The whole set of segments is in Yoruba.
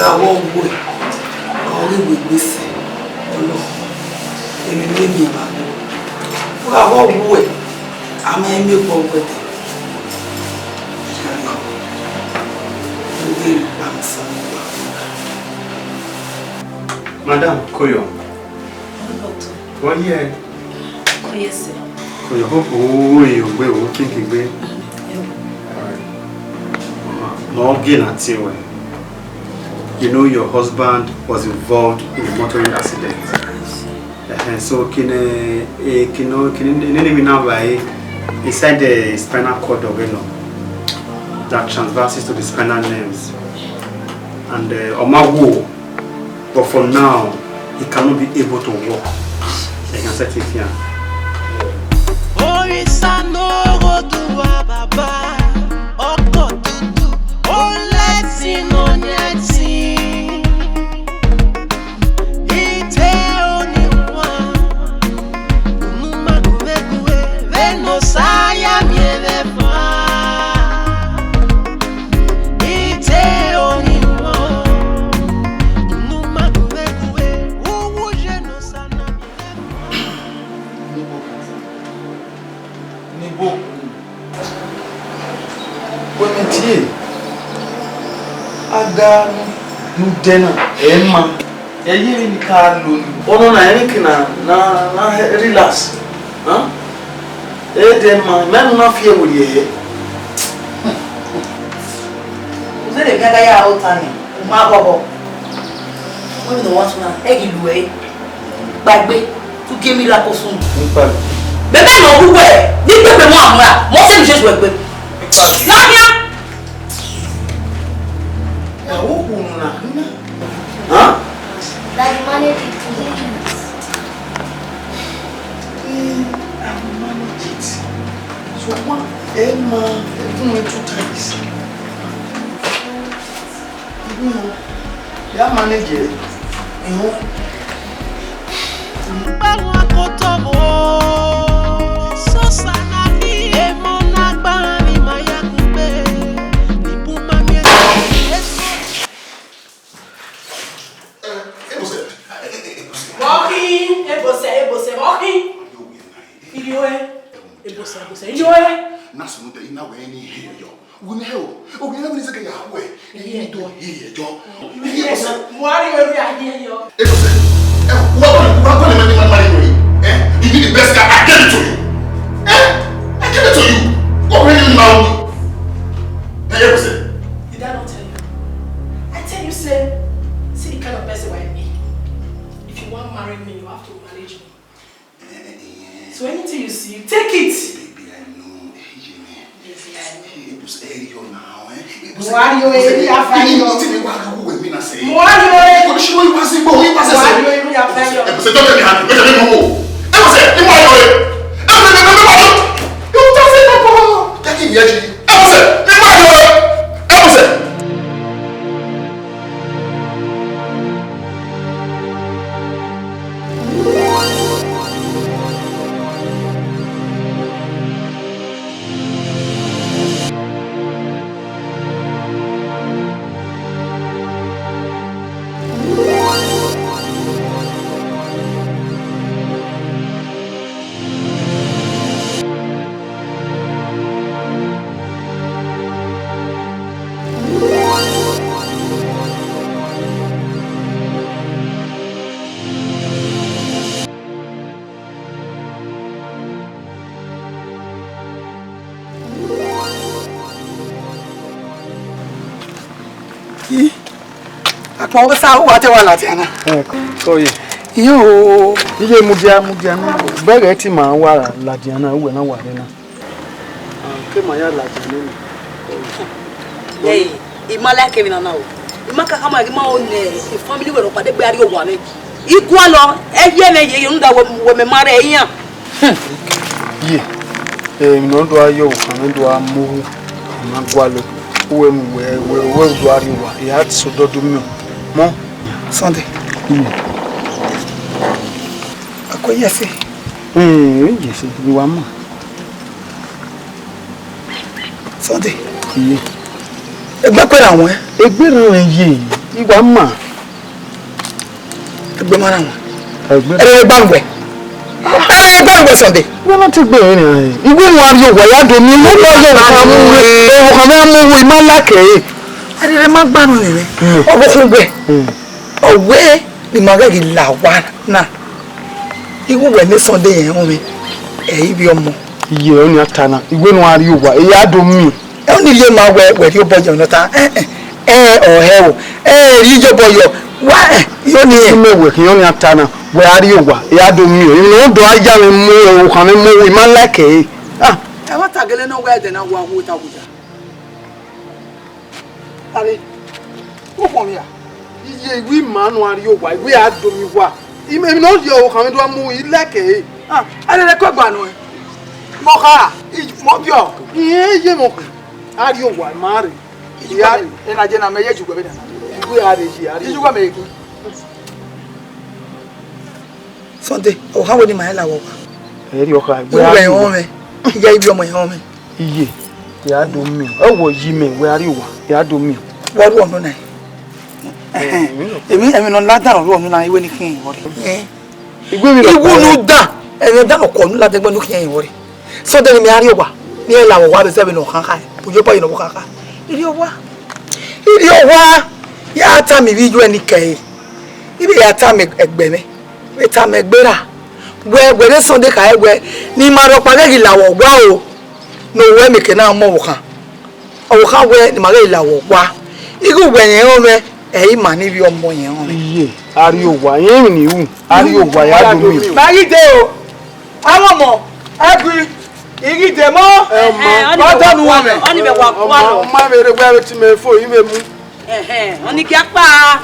àwọn owó ẹ̀ àwọn oríwèé gbèsè ọlọ́ èmi ní èmi ìbàdàn fún àwọn owó ẹ̀ àmọ́ ẹ̀mí pọ̀ gbẹ̀dẹ̀ ṣàlẹ̀ lórí ìpamọ́sán nígbà. Madam Koyo. Wọ́n yẹ. Koyo sẹ́. Koyo owó èèyàn gbé owó kíkì gbé. Morgan àti ẹ̀wẹ̀. You know your husband was involved in a motoring accident. So kini now by inside the spinal cord of that transverses to the spinal nerves and Omawo. But for now, he cannot be able to walk. I can set it here. Aga no dena Emma Eyi ni ka lo ni ono na eni na relax Edema men na fie wo ye Uze de gaga ya otani ma bobo Wọ́n no want na egi luwe gbàgbé tu ke mi la ko sun npa Bebe no wuwe ni pepe mo amura mo se mi se so egbe Lọ́kìá Huh? That manage it please. I manage it. So what Emma do 2 times. You know, you manage it. You know. Mo sa wa te wa lati ana. Koyo. Yo, iye mudia na. Bere ti ma wa lati ana we na wa ni na. Ke ma ya lati ni. Hey, imala ke mi na o. Imaka kama ma o ne family we ro pade gbe ari o wa me. Iku alo, eye me ye nda wo me mare eyan. Ye. Mi no do ayo kan do amu na gwalo. We do ari wa. Ya so dodo mi. Mo Sunday. Akoye se. Yes, you are more. Sunday. Yeah. Egbe pe àwọn Egbe ran ye. Igba mma. Egbe mara won. Egbe. Bangwe. Bangwe Sunday. Wọ́n ti gbé yín ni. Igwe wọn ari owa ya do mi. Mo lo yo kan mu we. O kan me mu we ma lake. Adire ma gbanu ni ni. Obo kun gbe. Owe ni ma ga la wa na. Iwu we ni Sunday yen won mi. Ibi ọmọ. Iye o ni atana. Igwe wọn ari owa. E ya do mi. E ni le ma we ri obojo no ta. Ọ̀hẹ́ o. Rí joboyo. Wa yo ni e mewe ki yo ni atana. We ari owa. E ya do mi. Inu do aja mi mu o kan mi mu we ma lake. Ah. E wa tagele no we de na wa wo ta buja. Ale. O ko mi ya. Iye ìwé manu ari owa. Ìwé a do mi wa. Imi no yo kan mi do mu ileke. Ah, ale le ko gbanu e. Mo ka, mo bio. Iye mo ari owa ma re. Ya, e na je na me ye jugbe be na. Ìwé ari ji ari. Iju kwa me ki. Sunday, o ha wo ni ma la wo. Eri oka Ìwé ari won me. Ya ibi ọmọ yẹn won me. Iye ya do mi. E wo yi me we ari owa. Ya do mi. Wo ru ọ̀nà na. Èmi no la da ru ọ̀nà na ìwé ni kin wo re. Ìwé mi Iwu nu da. Èmi da ko nu la de gbonu kin wo re. Sunday ni mi ari owa. Ni e la wo wa be se be no kan kan. Ojo pa yin no kan kan. Iri owa. Ya ta mi bi ju ẹni kẹyìn. Ibi ya ta mi ẹgbẹ́ mi. Be ta mi gbera. We de Sunday ka egwe ni ma ro pa ge lawo gwa o. No we mi ke na mo wo kan. O kan we ni ma ge lawo gwa. Igu gbe yen o me eyi ma ni bi ọmọ yen o me. Iye ari owa yen ni hu. Ari owa ya do mi. Ma yi de o. Awon mo egui igi de mo. Mo ta nu wa me. Oni be wa kwa lo. Ma me re gba ti me fo yi me mu. Oni ki apa.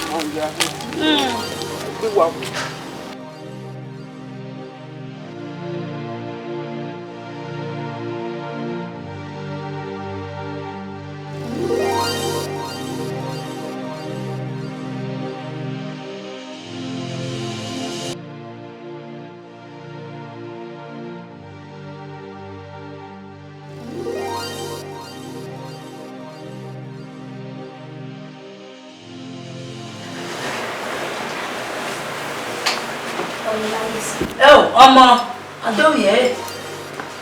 Oh, Mama, I don't yet.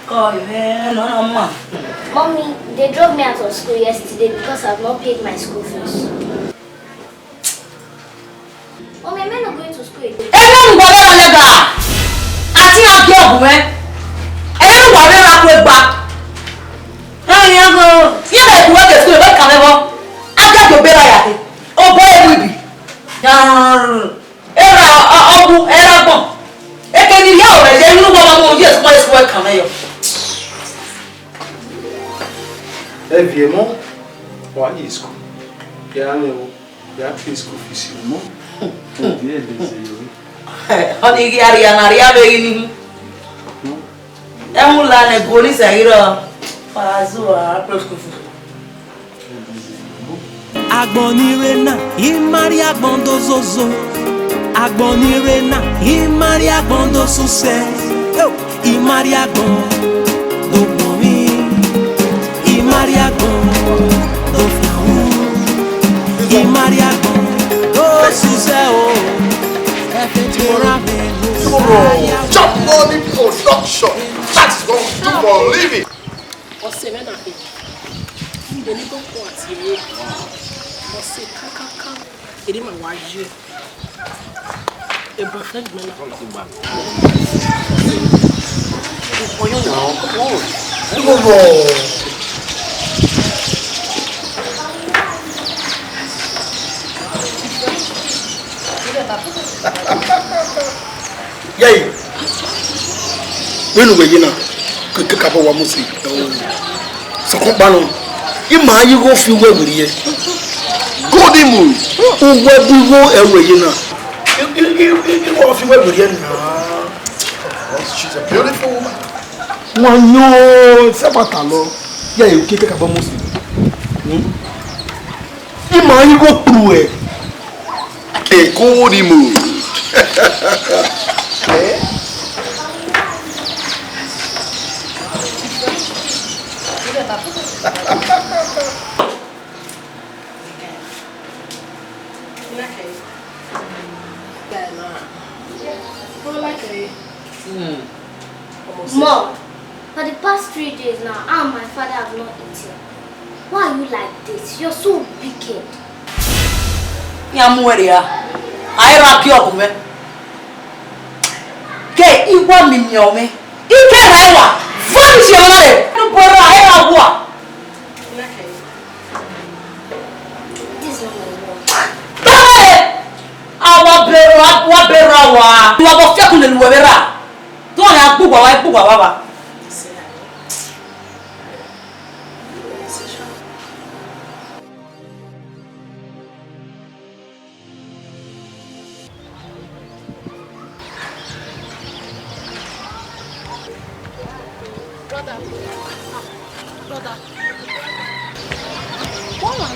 Oh, no, Mama. Mommy, they drove me out of school yesterday because I've not paid my school fees. Mommy, am I not going to school again? Ẹnu ngwa be wole ga. Ati aki ogun me. Ẹnu ngwa be ra ko gba. Ya go. Ye be ku ke school be kan mo. Aga jo be ra ya te. O bo e bibi. Ya. Era ogun era gbon. Eke ni ya o re je nínú wa mo je so kan me yo. Eviemo. Wa isco. Ya me o. Ya fisco fisimo. Dia desejo. Oni ki ari anaria be ni. Emula ne goni sahiro. Fazu a preskufu. Agbonirena, imari agbondo zozo. Agbonirena, imari agbondo suse. Imari agbondo momi. Imari agbondo fiawu. Imari agbondo suse o. Job money production. That is what we do for a living. Ọ̀sẹ̀ mẹ́ta pé ẹni tó kọ́ àti èrè ọ̀sẹ̀ kákáká èdè máa wá yé ẹ̀bùn fẹ́ẹ́ gbẹ́nà. Ọ̀yọ́ náà Yay. When we you know, could pick up our music. So come on. Ima you go feel where we are. Golden moon. Who will be go away, you know. You go feel where we are now. She's a beautiful woman. Wanyo sabatalo. Yeah, you pick up our music. Ima you go through it. A golden moon. Mom, for the past 3 days now, I and my father have not eaten. Why are you like this? You're so wicked. Yamueria. I rap you up, man. Get you want me, me. You can't have vanish your life. You put a hair of what? This is not my mom. Our berra, you are fucking the Luera. Don't have Buba, I Buba. Brother. What on?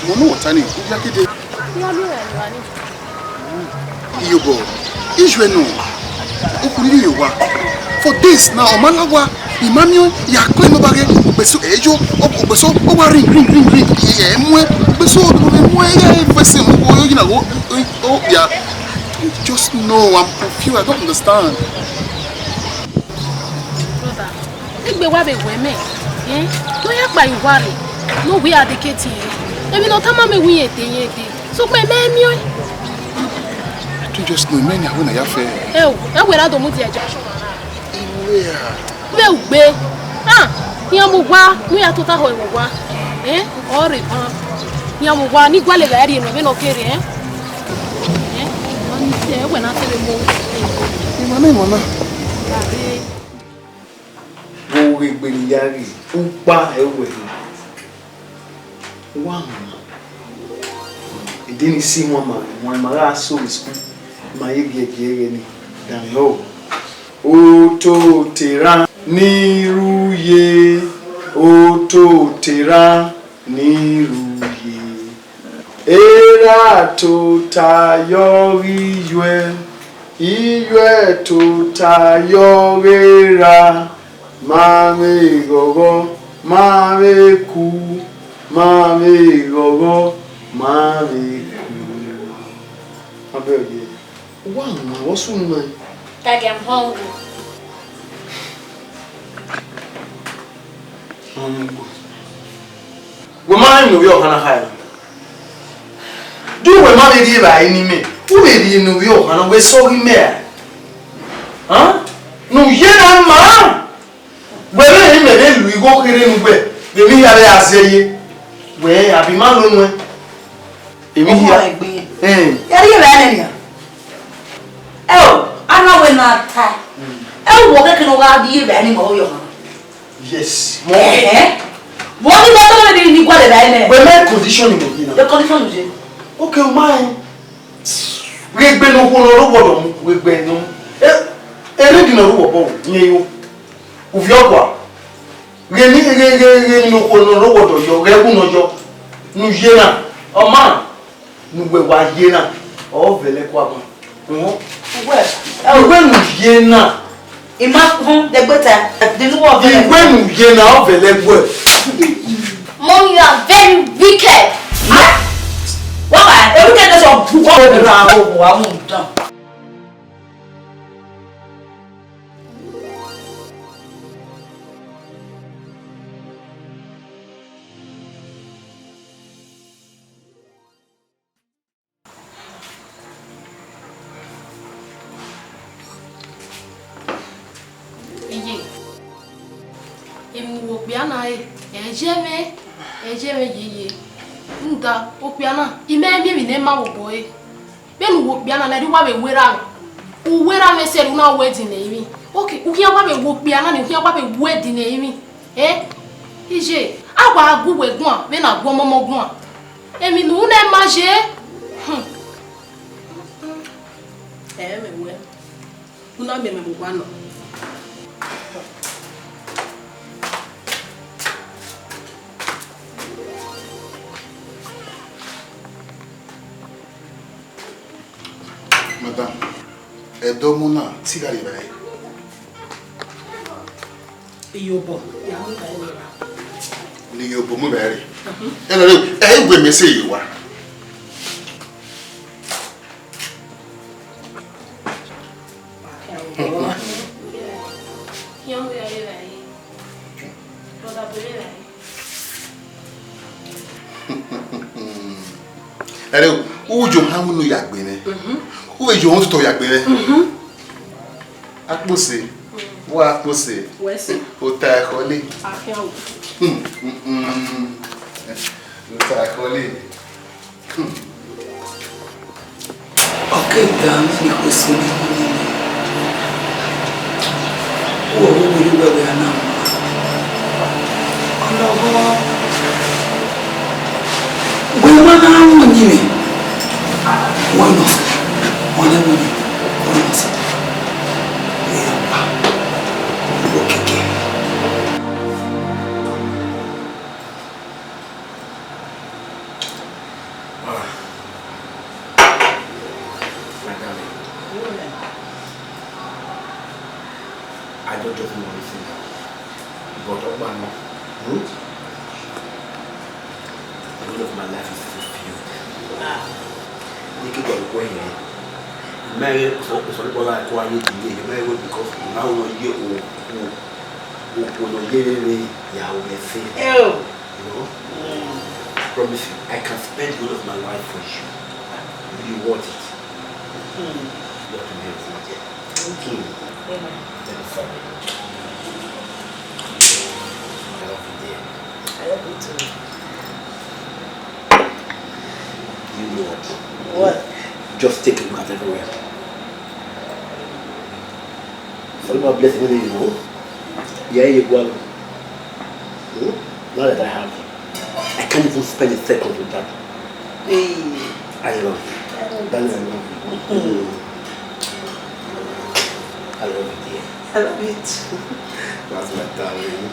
Mo no tani, o ya kede. Ya mi re wa ni. Iyobo, ijwe no. Okuri yo wa. For this now, Omalawa, Imamio, ya kle no bage, beso ejo, beso o wa ring. E mwe, beso mwe ya person o yo na go. Oh yeah. Just know I'm confused. I don't understand. Brother, igbe wa be we me. No ya gba iwa re. No we are the keti. Emi no tama me wi ete. So pe me mi o. You just know men ya na fe. E we ra do mu ti eja so na. Where? Me ugbe. Ya mu gwa, nu ya tota ho iwo gwa. O re pa. Ya mu gwa ni gwa le ga ri no be no kere when I tell you Mama. Go with Yari, Upa, away. Wow. It didn't see Mama, when my last soul is my egg, than ho. Oto Tera, Niruye, Oto Tera, Niruye. Era to tayori iwe to tayorera mame gogo mame ku mame gogo mame ku. Abege. Wow, what's wrong, man? Daddy, I'm hungry. We mind no yo kana high. Do we marry the by any me? Who made you New York and we saw him there? Huh? No, yeah, man. Where we go here in where? The me are say, where I be man on. Oh, I know when that time. Oh, what can I be anymore? Yes. What is that already in the we make condition the condition is okay, mine. We be no go we be no. Ready no wo ni yo. Uviogwa. We ni no go yo, we ku no jo. Nu yena. O man. Nu we wa yena. O vele kwa ba. We nu yena. Imagine the better. The new of the when yena o vele kwa. Mom, you are very wicked. Why? Every time there's a book around, I won't dump. Ejeme nda opiana imemi mi nema wo boy benu wo piana na di wa be wera me se na wedding na imi okay uhia wa be wo piana ni uhia wa be wedding na imi ije agwa agu wegun a be na gwo momogun a emi nu na ma je me we una me mo gwa no Madame, Edomuna, Tigari Bay. Iyobo, ya mu ka ni yo bomu bere e gwe me say yiwa Ere ujo hanunu yagbere ujo won to yagbere akpose wa akpose wese o ta khole afiawo ta khole Okay, dan ni ko se ni wo wo we na Ọlọ́wọ́ we wa na won ni mi wọ́n lọ wọ́n lè wọ́n ni wọ́n lọ sí ẹ pa o keke I don't just know anything. But up my root, the whole of my life is fulfilled. You keep on going here. You marry for people like why you delay. You marry because now you I promise you, I can spend the whole of my life for you. You want it. You have to make it. Okay. Sorry. I love you, dear. I love you too. You know what? What? Just take a look at everywhere. For my blessing, you know. Yeah, you go. Now that I have you, I can't even spend a second with that. Hey. I love you. Darling, I love you. I love you, dear. I love you too. That's my darling.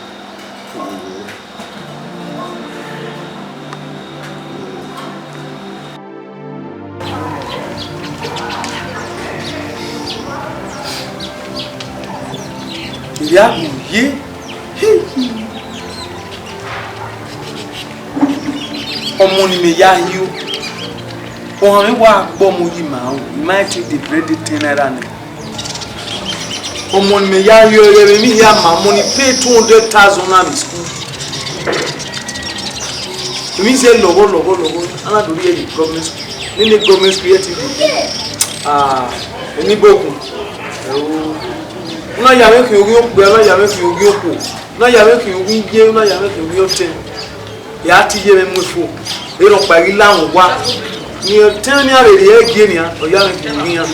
Yeah, yeah. Ọmọ ni me ya hiu. O mi wa gbo mo yi ma o. You might take the bread tenera ni. Ọmọ ni me ya hiu ye mi ya ma money pay 200,000 na mi school. Mi say logo. Ana do ye government school. Ni le government school ye ti. Ni boku. Na ya me ki orí opo, na ya me ki orí opo. Na ya me ki orí je, na ya me ki orí oten. Ya ti ye me mu fo. E lo pari lawun wa. Ni o ten ni are re ege ni o ya me ki orí an.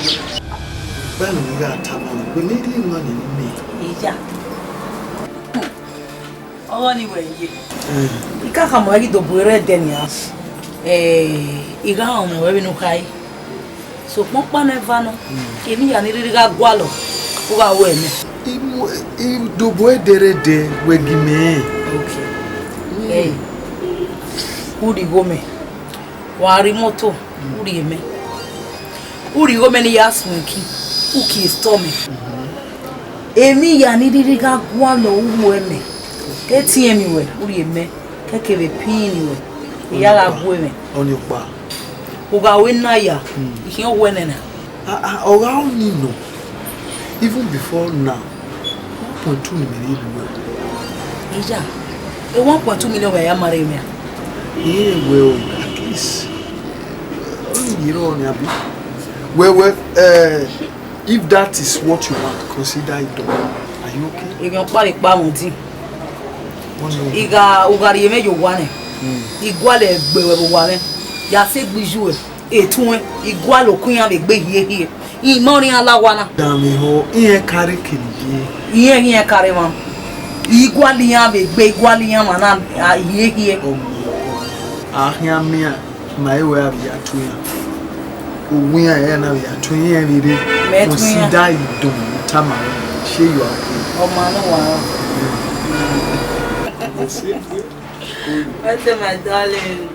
Ba mi ga ta mo ni pe ni mo ni mi. Ìjà. Ọwọ́ ni we ye. Ika ka mo ri do bore de ni a. Iga àwọn we bi nu kai. So pon pa na va no. Èmi ya ni ri ga gwa lo. Uga we me. Dobo ederede wegime. Okay. Hey. Uri gome. Wari moto. Uri eme. Uri gome ni yasmuki. Uki stormy. Emi ya ni diri ga gwa lo uwu eme. Ke ti emi we. Uri eme. Keke be pin we. Ya ga gwa eme. Oni pa. Uga we na ya. Ihin o we nena. Oga oni no. Even before now, 1.2 million. Ija. 1.2 million we ya mare me. Yeah, well, at least. You know, well, if that is what you want, consider it done. Are you okay? You can pari pa mo ti. Iga ugari me yo wane. Igwale gbewe bo wane. Ya se gbiju e tun igwale okun ya be gbe hiye. Imori alawana. Dami ho iye kare kini. Iye kare ma. Igwali ya be gbe igwali ya mana hiye. Ahia mia maiwe abi atuya. Owi ya na bi atuya rire. Consider it done. Tama shey you are. O ma no wa. What's my darling?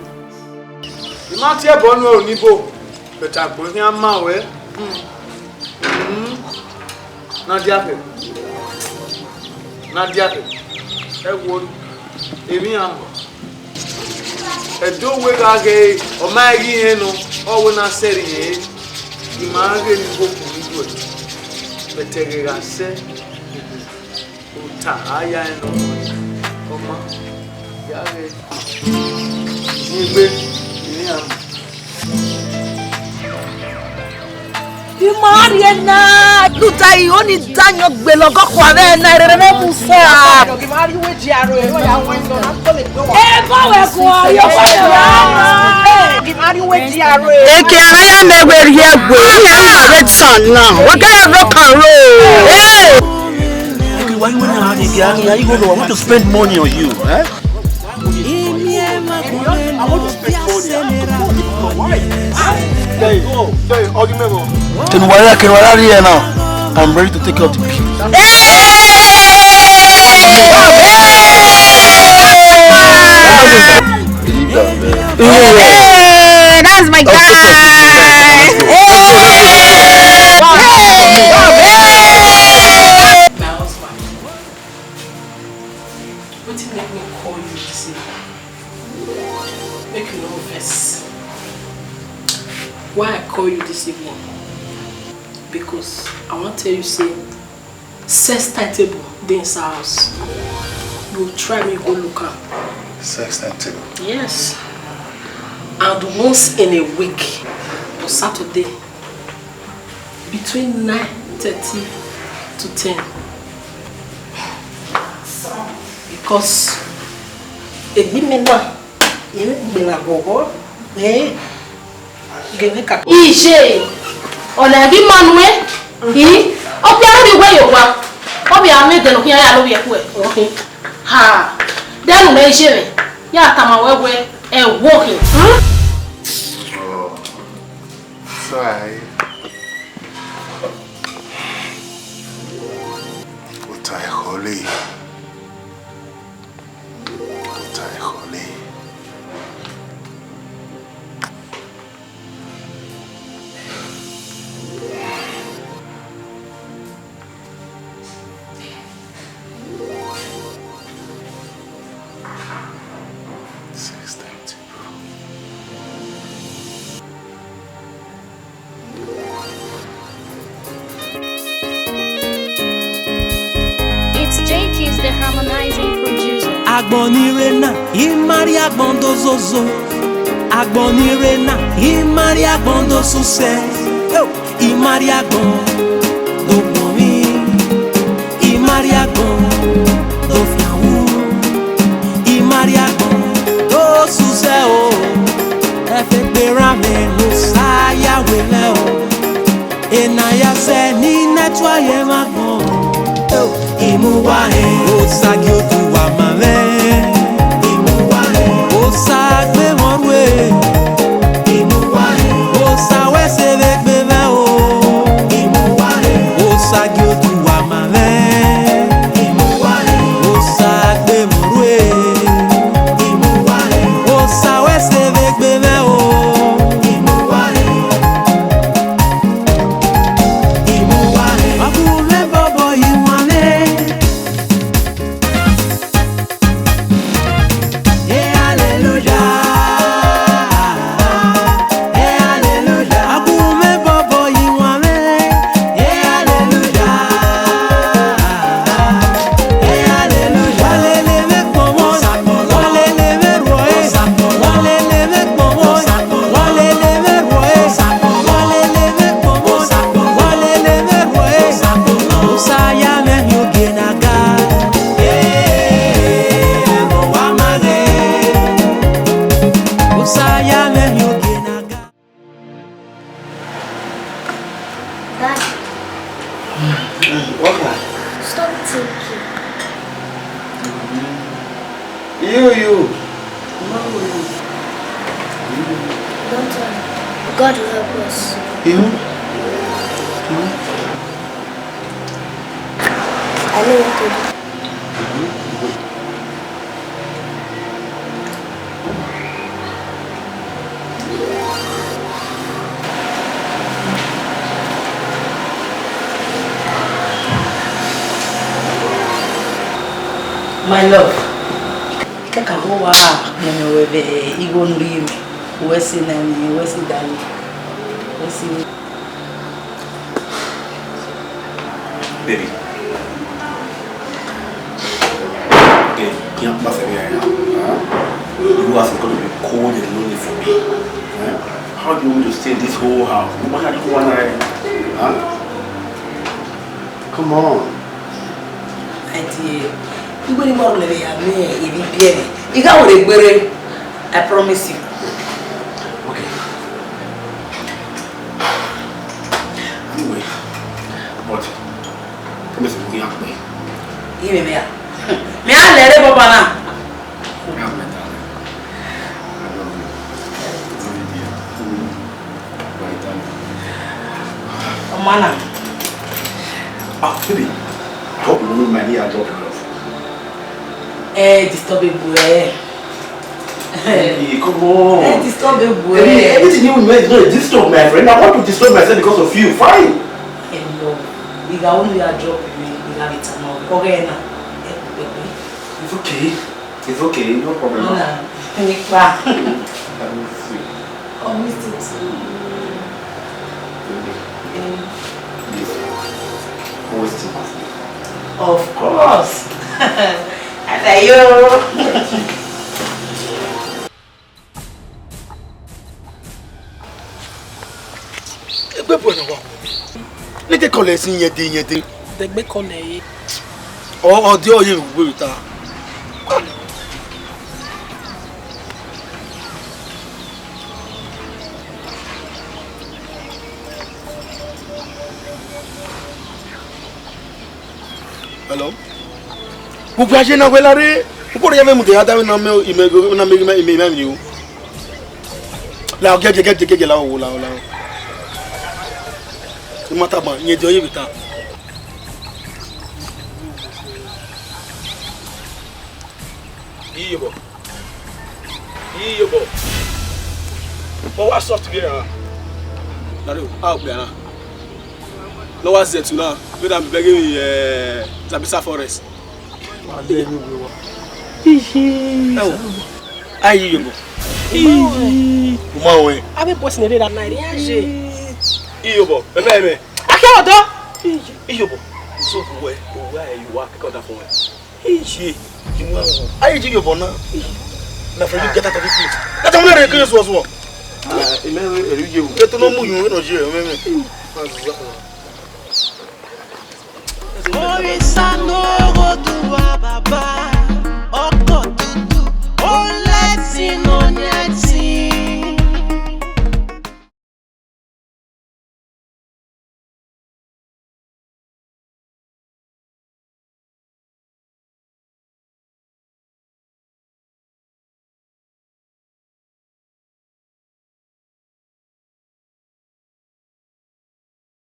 You not here bonu onibo. But agbon ya ma we. Nadia. E wo emi am. edo we ga ge o ma ri yen no o we na seri yen I ma ge ni go ku ni do betere ga se o ta aya no o ma ya ge ni gbe ni am Imariana, luta iyo ni danyo gbelogo kwa re na rere mo musa. Imari we jiaro e o ya wan so na to le do. E ba we ko yo ko ya. Imari we jiaro e. Eke aya megbe ri egbe. Red sun now. What kind of rock and roll? Hey. Why you wanna have it? I want to spend money on you, eh? I want to spend money. Why? Hey, now. I'm ready to take care of the kids. Hey, that's my guy. My husband. What did make me call you this evening? Make you no vex. Why I call you this evening? Because I want to tell you, say, sex timetable dey inside house. You try me go look am. Sex timetable? Yes. And once in a week, on Saturday, between 9:30 to 10. Because a bimena, you bela gogo, Ije, ona gi manwe, obia ni we yo wa. Obia me de no ya lo ye ku e. Okay. Ha. Den me ije ya tama we e walking. Oh. Sorry. Utai holy. Utai holy. It's JT's the harmonizing producer. Agbonirena, Imari Agbandozozo. Agbonirena, Imari Agbandosuse. Imari Agbandogbonmi. Imari Agbandofiawu. Imari Agbandosuse o. Efekperame lo saya wele o. Enaya se ni netwaye magbon. Imuwahe, osagi otuwa mame. Imuwahe, osagbe morwe. Imuwahe, osawese vekbeme o. Imuwahe, osagi otuwa mame. Imuwahe, osagbe morwe. Imuwahe, osawese vekbeme o. Imuwahe, Imuwahe, abule bobo iwane. Stop thinking. You. Don't worry. God will help us. I know what to do. My love, take a Wow, wewe igo nrimi. Wesi nani, wesi dani. Wesi. Baby. Okay, can't pass away right now. You are going to be cold and lonely for me. How do you want to stay in this whole house? What are you want to Come on. Auntie, you go to work with me. You got what they I promise you. Okay. Anyway, but come on, we have me. Give me. Me I let it papa na. Mana. Baby. I hope you don't mind me at all. Disturbable. Hey, come on. Disturbable. Everything you make is going to disturb my friend. I want to disturb myself because of you. Fine. No. You got only a job with me. You have it now. Okay, now. It's okay. It's okay. No problem. No. I'm free. Oh, missed it. Of course. And you. Nite kole si yede. Degbe kole ye. O di oye we ta. Hello. Vous voyez na welare? Vous pourriez même me ada na me ime ni o. La gege la o la. Ni mata ba, ni di oye bita. Iyo bo. But what soft together? Laro, out there. No was there too now. We am begging Zabisa Forest. Ayi yo. Uma we. Abi boss ne that night. Iyo bo. Eme. Akeodo. Iyo bo. So where you work because that phone. Ishi. Ayi ji yo bo na. Na friend get out of this place. That am na request was one. Eme eruje wo. Eto no mu yun no je eme. Orisa no go to Baba.